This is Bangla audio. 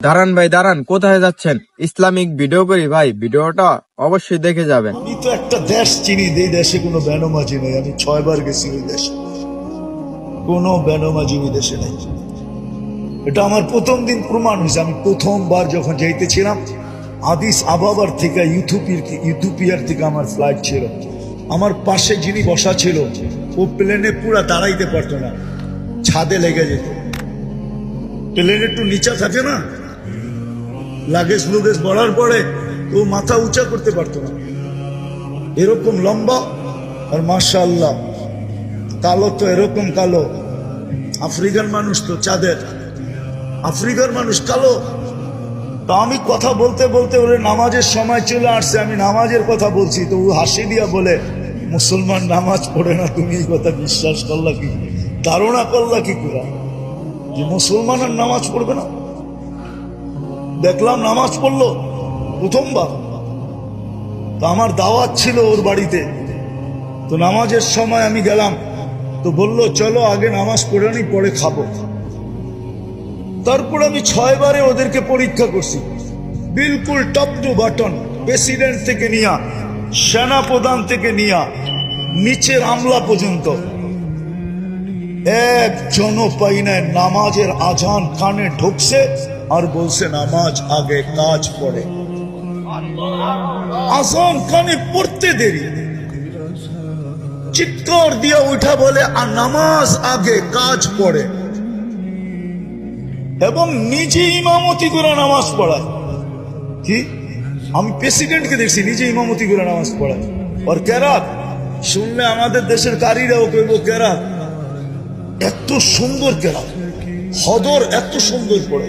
দাঁড়ান ভাই দাঁড়ান, কোথায় যাচ্ছেন? ইসলামিক ভিডিও করি ভাই, ভিডিওটা অবশ্যই দেখে যাবেন। আমি তো একটা দেশ চিনি, এই দেশে কোনো বেনমাজি নেই। আমি 6 বার গেছি ওই দেশে, কোনো বেনমাজি ওই দেশে নেই। এটা আমার প্রথম দিন প্রমাণ হয়েছে। আমি প্রথমবার যখন যাইতেছিলাম আদিস আবাবার থেকে ইথিওপিয়ার থেকে আমার ফ্লাইট ছিল, আমার পাশে যিনি বসা ছিল ও প্লেনে পুরা দাঁড়াইতে পারতো না, ছাদে লেগে যেত। প্লেন একটু নিচা থাকে না, লাগেজ লুগেজ বড়ার পরে ও মাথা উঁচা করতে পারতো না, এরকম লম্বা। আর মাশাআল্লাহ কালো তো এরকম কালো, আফ্রিকার মানুষ তো চাঁদের, আফ্রিকার মানুষ কালো। তা আমি কথা বলতে বলতে ওরে নামাজের সময় চলে আসছে, আমি নামাজের কথা বলছি তো ও হাসি দিয়া বলে, মুসলমান নামাজ পড়ে না, তুমি এই কথা বিশ্বাস করলা কি, ধারণা করলা কি করে যে মুসলমান আর নামাজ পড়বে না? দেখলাম নামাজ পড়লো প্রথমবার। তো আমার দাওয়াত ছিল ওর বাড়িতে, তো নামাজের সময় আমি গেলাম, তো বললো চলো আগে নামাজ পড়ে নি পরে খাবো। তারপর আমি 6 বারে ওদেরকে পরীক্ষা করছি, বিলকুল টপ টু বাটন, প্রেসিডেন্ট থেকে নিয়া, সেনা প্রধান থেকে নিয়া, নিচের আমলা পর্যন্ত একজনও পাই নাই নামাজের আজান কানে ঢুকছে আর বলছে নামাজ আগে কাজ পড়ে। আজান কানে পড়তে দেরি, চিৎকার দিয়া উঠা বলে আর নামাজ আগে কাজ পড়ে, এবং নিজে ইমামতি করে নামাজ পড়ায়। কি আমি প্রেসিডেন্টকে দেখছি নিজে ইমামতি করে নামাজ পড়ায়। আর কেরাত শুনলে আমাদের দেশের কারীরাও কইব কেরাত, এত সুন্দর কেরাত, হদর এত সুন্দর পড়ে।